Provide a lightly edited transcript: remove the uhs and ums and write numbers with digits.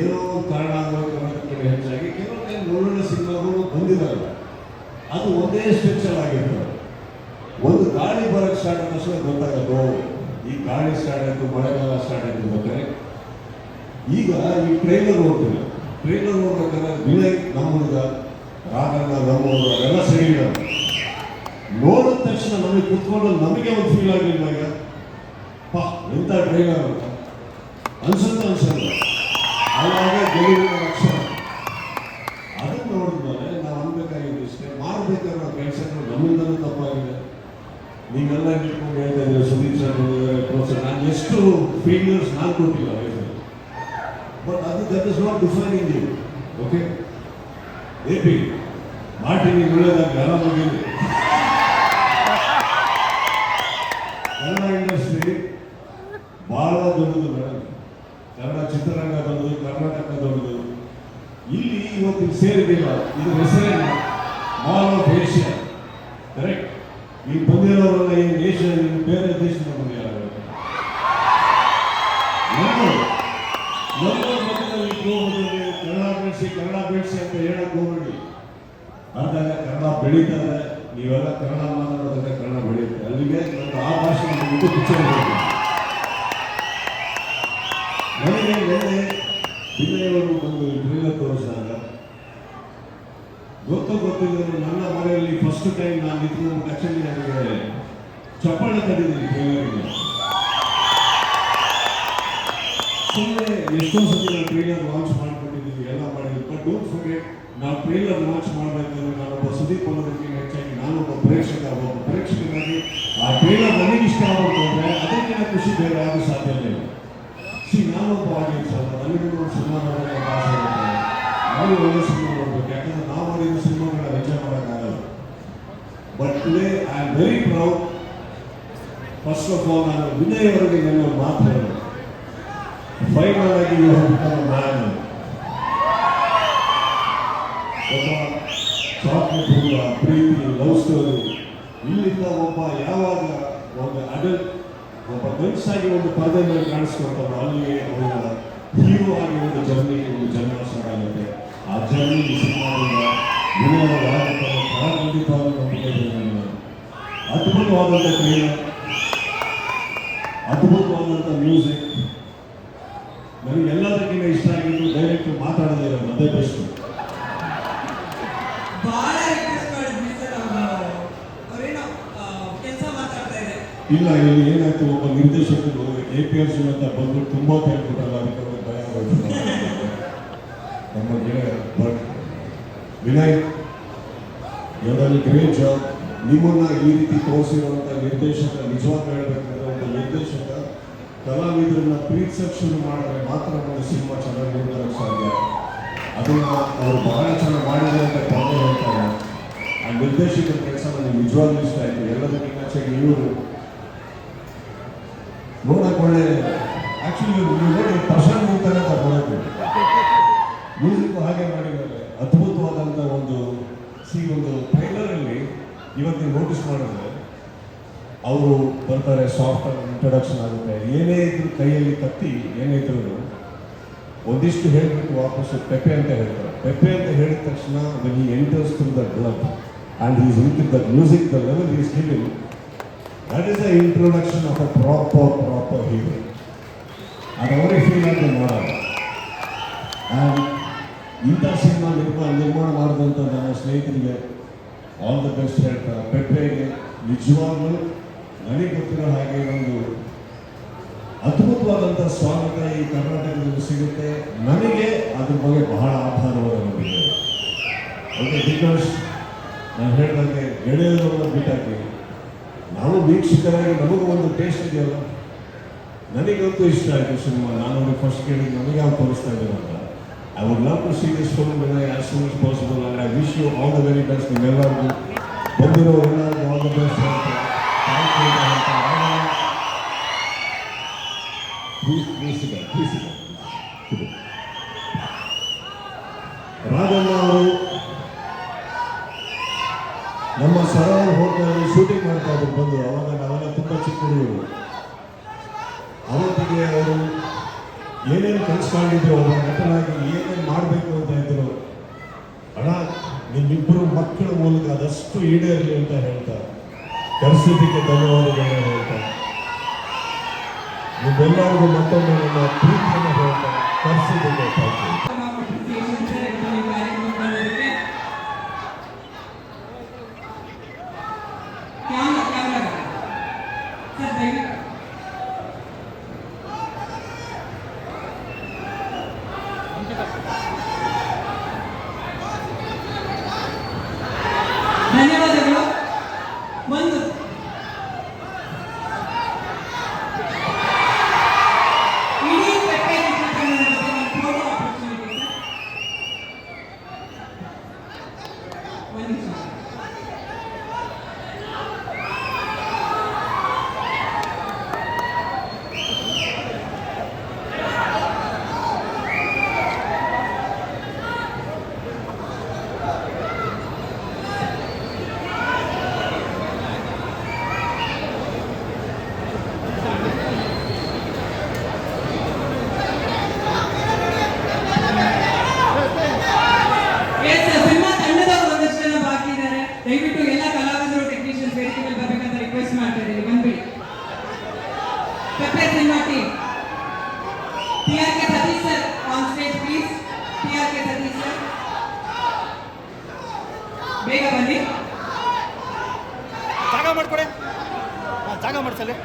ಏನೋ ಕಾರಣ ಅನ್ನೋದಕ್ಕಿಂತ ಹೆಚ್ಚಾಗಿ ಕೆಲವೊಂದು ಒಳ್ಳೊಳ್ಳೆ ಸಿನಿಮಾಗಳು ಬಂದಿದ್ದಾರೆ. ಅದು ಒಂದೇ ಸ್ಟ್ರೆಚರ್ ಆಗಿರ್ತದೆ. ಒಂದು ಗಾಳಿ ಬರೋಕ್ಕೆ ಸ್ಟಾರ್ಟ್ ಆದ ತಕ್ಷಣ ಗೊತ್ತಾಗೋದು ಈ ಗಾಳಿ ಸ್ಟಾರ್ಟ್ ಆಯಿತು, ಮಳೆಗಾಲ ಸ್ಟಾರ್ಟ್ ಆಯಿತು ಗೊತ್ತೇ. ಈಗ ಈ ಟ್ರೈಲರ್ ನೋಡ್ತೀವಿ, ಟ್ರೈಲರ್ ನೋಡ್ಬೇಕಾದ್ರೆ ವಿನಯ್ ನಮ್ಮ ಹುಡುಗ, ರಾಘಣ್ಣ ನಮ್ಮ ಹುಡುಗ ಎಲ್ಲ ಸರಿ ನೋಡಿದ ತಕ್ಷಣ ನಮಗೆ ಕುತ್ಕೊಂಡು ನಮಗೆ ಒಂದು ಫೀಲ್ ಆಗಲಿಲ್ಲ. ಈಗ ಪಾ ಎಂಥ ಟ್ರೈಲರ್ ಅಂತ ಅನ್ಸಲ್ಲ. ಅವಾಗ ಗೆಲುವಿನ ಲಕ್ಷಣ. ಅದನ್ನು ನೋಡಿದ್ಮೇಲೆ ನಾವು ಅನ್ಬೇಕಾಗಿದ್ದು ಇಷ್ಟೇ, ಮಾಡಬೇಕಾಗಿರೋ ಕೆಲಸಗಳು ನಮ್ಮಿಂದಲೂ ತಪ್ಪಾಗಿದೆ. ನೀವೆಲ್ಲ ನಿಂತ್ಕೊಂಡು ಹೇಳ್ತಾ ಇದ್ದೀವಿ ಸುದೀಪ್ ಸರ್ ಪ್ರೋತ್ಸಾಹ. ನಾನು ಎಷ್ಟು ಫೇಲ್ಯೂರ್ಸ್ ನಾನು ಕೊಟ್ಟಿಲ್ಲ ಲೈಫಲ್ಲಿ, ಬಟ್ ಅದು that is not defining you. Okay A P Martini ಒಳ್ಳೆಯದಾಗಿ ಆರಾಮಾಗಿ. ಕನ್ನಡ ಇಂಡಸ್ಟ್ರಿ ಬಹಳ ದೊಡ್ಡದು ಮೇಡಮ್. ಕನ್ನಡ ಚಿತ್ರರಂಗ ದೊಡ್ಡದು, ಕರ್ನಾಟಕ ದೊಡ್ಡದು. ಇಲ್ಲಿ ಇವತ್ತು ಸೇರಿದಿಲ್ಲ, ಇದು ಹೆಸರೇನ ಮಾಲ್ ಆಫ್ ಏಷ್ಯಾ. ಕರೆಕ್ಟ್. ಈ ಬಂದಿರೋರೆಲ್ಲ ಈ ಏಷ್ಯಾ ಬೇರೆ ದೇಶದ ಬಂದಿದ್ದಾರೆ. ಕನ್ನಡ ಬೆಳೆಸಿ ಅಂತ ಹೇಳಕ್ ಹೋಗ್ಬೇಡಿ. ಅರ್ಧಾಗ ಕನ್ನಡ ಬೆಳೀತಾರೆ, ನೀವೆಲ್ಲ ಕನ್ನಡ ಮಾತಾಡೋದ್ರೆ ಕನ್ನಡ ಬೆಳೆಯುತ್ತೆ. ಅಲ್ಲಿಗೆ ನಾನು ಆ ಭಾಷೆ ಬಿಟ್ಟು ಪಿಕ್ಚರ್ ನನಗೆ ನಿನ್ನೆ ವಿನಯವರು ಬಂದು ಟ್ರೈಲರ್ ತೋರಿಸಿದಾಗ ಗೊತ್ತಿದ್ರು ನನ್ನ ಮನೆಯಲ್ಲಿ ಫಸ್ಟ್ ಟೈಮ್ ನಾನು ಇದ್ದು ಆಕ್ಚುಲಿ ನನಗೆ ಚಪ್ಪಾಳೆ ತಟ್ಟಿದ್ದೀನಿ ಟ್ರೈಲರ್ಗೆ. ಸುಮ್ಮನೆ ಎಷ್ಟೋ ಸತಿ ನಾವು ಟ್ರೈಲರ್ ಲಾಂಚ್ ಮಾಡ್ಕೊಂಡಿದ್ದೀವಿ, ಎಲ್ಲ ಮಾಡಿದ್ವಿ. ಬಟ್ ಡೋಂಟ್ ಫರ್ಗೆಟ್, ನಾವು ಟ್ರೈಲರ್ ಲಾಂಚ್ ಮಾಡಬೇಕಾದ್ರೆ ನಾನೊಬ್ಬ ಸುದೀಪ್ ಅನ್ನೋದಕ್ಕಿಂತ ಹೆಚ್ಚಾಗಿ ನಾನೊಬ್ಬ ಪ್ರೇಕ್ಷಕನಾಗಿ ಆ ಟ್ರೈಲರ್ ನನಗೆ ಇಷ್ಟ ಆಗುತ್ತೆ ಅಂದರೆ ಅದಕ್ಕಿಂತ ಖುಷಿ ಬೇರೆ ಯಾವುದು ಸಾಧ್ಯನೇ ಇಲ್ಲ. ನಾನೊಬ್ಬ ಆಡಿಯನ್ಸ್ ಅಲ್ಲ, ನನಗೂ ಒಂದು ಸಿನಿಮಾ ನೋಡೋಕ್ಕೆ ಆಸೆ ಇರುತ್ತೆ. ನಾವು ಒಳ್ಳೆ ಸಿನಿಮಾ ನೋಡ್ಬೇಕು, ಯಾಕಂದ್ರೆ ನಾವು ಮಾಡಿದ ಸಿನಿಮಾಗಳನ್ನ ಎಂಜಾಯ್ ಮಾಡೋಕ್ಕಾಗಲ್ಲ. But today I am very proud. First of all ನಾನು ವಿನಯ್ ಅವರಿಗೆ ನನ್ನ ಮಾತು ಹೇಳೋದು, ಫೈನಲ್ ಆಗಿ ಮ್ಯಾನ್ ಒಬ್ಬ ಚಾಕ್ಲೇಟ್ ಹುಡುಗ, ಪ್ರೀತಿ, ಲವ್ ಸ್ಟೋರಿ. ಇಲ್ಲಿಂದ ಒಬ್ಬ ಯಾವಾಗ ಒಂದು ಅಡಲ್ಟ್ ಒಬ್ಬ ಗಂಡಸಾಗಿ ಒಂದು ಪರದೆ ಮೇಲೆ ಕಾಣಿಸ್ಕೊಳ್ತಾರೋ ಅಲ್ಲಿ ಅವರ ಹೀರೋ ಆಗಿ ಒಂದು ಜರ್ನಿ ಸ್ಟಾರ್ಟ್ ಆಗುತ್ತೆ. ಆ ಜರ್ನಿ ಸಿನಿಮಾದಿಂದ ಖಂಡಿತವಾದ ಅದ್ಭುತವಾದಂಥ ಟ್ರೈಲರ್, ಅದ್ಭುತವಾದಂಥ ಮ್ಯೂಸಿಕ್. ನನಗೆ ಎಲ್ಲದಕ್ಕಿಂತ ಇಷ್ಟ ಆಗಿದ್ದು ಡೈರೆಕ್ಟ್ ಮಾತಾಡೋದೇ ಇರೋದು, ಅದೇ ಬೆಸ್ಟ್. ಇಲ್ಲ, ಇಲ್ಲಿ ಏನಾಯ್ತು, ಒಬ್ಬ ನಿರ್ದೇಶಕರು APR ಅಂತ ಬಂದು ತುಂಬ ಹೇಳ್ಬಿಟ್ಟಲ್ಲ, ಅದಕ್ಕೆ ಭಯ ಆಗೋದು ನಮ್ಮ ಗೆಳೆಯ. But Vinay, you have great job. ನಿಮ್ಮನ್ನ ಈ ರೀತಿ ತೋರಿಸಿರುವಂಥ ನಿರ್ದೇಶಕ, ನಿಜವಾಗಿ ಹೇಳಬೇಕಂದ್ರೆ ಒಬ್ಬ ನಿರ್ದೇಶಕ ಕಲಾವಿದರನ್ನ ಪ್ರೀತಿಸಕ್ಕೆ ಶುರು ಮಾಡಿದ್ರೆ ಮಾತ್ರ ಒಂದು ಸಿನಿಮಾ ಚೆನ್ನಾಗಿ ನೋಡೋಕ್ಕೆ ಸಾಧ್ಯ. ಅದನ್ನು ಅವರು ಬಹಳ ಚೆನ್ನಾಗಿ ಮಾಡಿದ್ದಾರೆ ಅಂತ ತಂದೆ ಹೇಳ್ತಾರೆ. ಆ ನಿರ್ದೇಶಕರ ಕೆಲಸ ನನಗೆ ನಿಜವಾಗ್ಲೂ ಇಷ್ಟ ಆಯಿತು. ಎಲ್ಲದಕ್ಕಿಂತ ಹೆಚ್ಚಾಗಿ ಇವರು ನೋಡಕ್ಕೆ ಒಳ್ಳೆ, ಆ್ಯಕ್ಚುಲಿ ನೋಡಿ ಪ್ರಶಾಂತ್ ಅಂತಾನೆ ಬರೋದು. ಮ್ಯೂಸಿಕ್ ಹಾಗೆ ಮಾಡಿದ್ದಾರೆ, ಅದ್ಭುತವಾದಂಥ ಒಂದು ಟ್ರೈಲರಲ್ಲಿ ಇವತ್ತು ನೀವು ನೋಟಿಸ್ ಮಾಡಿದ್ರೆ ಅವರು ಬರ್ತಾರೆ, ಸಾಫ್ಟ್ ಇಂಟ್ರೊಡಕ್ಷನ್ ಆಗುತ್ತೆ. ಏನೇ ಇದ್ರು ಕೈಯಲ್ಲಿ ಕತ್ತಿ ಏನೇ ಇದ್ರು ಒಂದಿಷ್ಟು ಹೇಳಿಬಿಟ್ಟು ವಾಪಸ್ಸು ಪೆಪ್ಪೆ ಅಂತ ಹೇಳ್ತಾರೆ. ಪೆಪ್ಪೆ ಅಂತ ಹೇಳಿದ ತಕ್ಷಣ when he enters through the blood and he is into the music, the level he is giving, that is the introduction of a proper hero. ಅದು ಅವರೇ ಫೀಲ್ ಆಗಿ ಮಾಡೋದು. ಆ್ಯಂಡ್ ಇಂಥ ಸಿನಿಮಾ ನಿರ್ಮಾಣ ಮಾಡಿದಂಥ ನನ್ನ ಸ್ನೇಹಿತರಿಗೆ ಆಲ್ ದ ಬೆಸ್ಟ್ ಹೇಳ್ತಾರೆ. ಪೆಪ್ಪೆಗೆ ನಿಜವಾಗ್ಲೂ ನನಗೆ ಗೊತ್ತಿರೋ ಹಾಗೆ ಒಂದು ಅದ್ಭುತವಾದಂಥ ಸ್ವಾಗತ ಈ ಕರ್ನಾಟಕದಲ್ಲಿ ಸಿಗುತ್ತೆ. ನನಗೆ ಅದ್ರ ಬಗ್ಗೆ ಬಹಳ ಆಭಾರವಾದ ನಮಗೆ. ಓಕೆ, ಬಿಕಾಸ್ ನಾನು ಹೇಳಿದಂಗೆ ಗೆಳೆಯರನ್ನ ಬಿಟ್ಟಾಕಿ ನಾವು ವೀಕ್ಷಕರಾಗಿ ನಮಗೂ ಒಂದು ಟೇಸ್ಟ್ ಇದೆಯಲ್ಲ. ನನಗಂತೂ ಇಷ್ಟ ಆಯಿತು ಸಿನಿಮಾ. ನಾನು ಅವ್ರಿಗೆ ಫಸ್ಟ್ ಕೇಳಿ ನನಗೆ ಯಾವ ತೋರಿಸ್ತಾ ಇದ್ದೀನಿ ಅಂತ. I would love to see this film as soon as possible. And I wish you all the very best. ನಿಮ್ಮೆಲ್ಲರಿಗೂ ಬಂದಿರೋ ಎಲ್ಲರಿಗೂ ಆಲ್ ದ ಬೆಸ್ಟ್ ಅಂತ ಥ್ಯಾಂಕ್ ಯು ಅಂತ. ರಾಘಣ್ಣ ಅವರು ನಮ್ಮ ಸರಳ ಹೋಟೆಲಲ್ಲಿ ಶೂಟಿಂಗ್ ಮಾಡ್ತಾ ಇದ್ರು ಬಂದು. ಅವಾಗ ನಾವೆಲ್ಲ ತುಂಬ ಚಿಕ್ಕ ಹುಡುಗರು. ಅವತ್ತಿಗೆ ಅವರು ಏನೇನು ಕಲಿಸ್ಕೊಂಡಿದ್ರು, ಒಬ್ಬ ನಟನಾಗಿ ಏನೇನು ಮಾಡಬೇಕು ಅಂತ ಇದ್ರು. ಅಣ್ಣ ನಿಮ್ಮಿಬ್ಬರು ಮಕ್ಕಳ ಮೂಲಕ ಅದಷ್ಟು ಈಡೇರಲಿ ಅಂತ ಹೇಳ್ತಾರೆ. ಕರೆಸಿದ್ದಕ್ಕೆ ಧನ್ಯವಾದಗಳನ್ನ ಹೇಳ್ತಾರೆ. ನಿಮ್ಮೆಲ್ಲರಿಗೂ ಮತ್ತೊಮ್ಮೆ ನನ್ನ ಪ್ರೀತಿಯನ್ನು ಹೇಳ್ತಾರೆ. ಕರೆಸಿದ್ದಕ್ಕೆ ಥ್ಯಾಂಕ್ ಯು. ಧನ್ಯವಾದಗಳು. ಒಂದು ಇಡೀ ಪೆಪ್ಪೆ ಚಿತ್ರೀಕರಣದ ಜೊತೆ ಒಂದು ಫೋಟೋ ಆಪರ್ಚುನಿಟಿ ಸರ್. ಒಂದು ನಿಮಿಷ. ದಯವಿಟ್ಟು ಎಲ್ಲ ಕಲಾವಿದರು ಟೆಕ್ನಿಷಿಯನ್ಸ್ ವೇದಿಕೆ ಮೇಲೆ ಬರಬೇಕಂತ ರಿಕ್ವೆಸ್ಟ್ ಮಾಡ್ತಾ ಇದ್ದೀನಿ. ಬಂದ್ಬಿಡಿ. Pepe cinema team, TRK Satish sir on stage please. TRK Satish sir ಬೇಗ ಬನ್ನಿ. ಜಾಗ ಮಾಡ್ಕೊಡಿ, ಜಾಗ ಮಾಡ್ಸಲ್ಲಿ.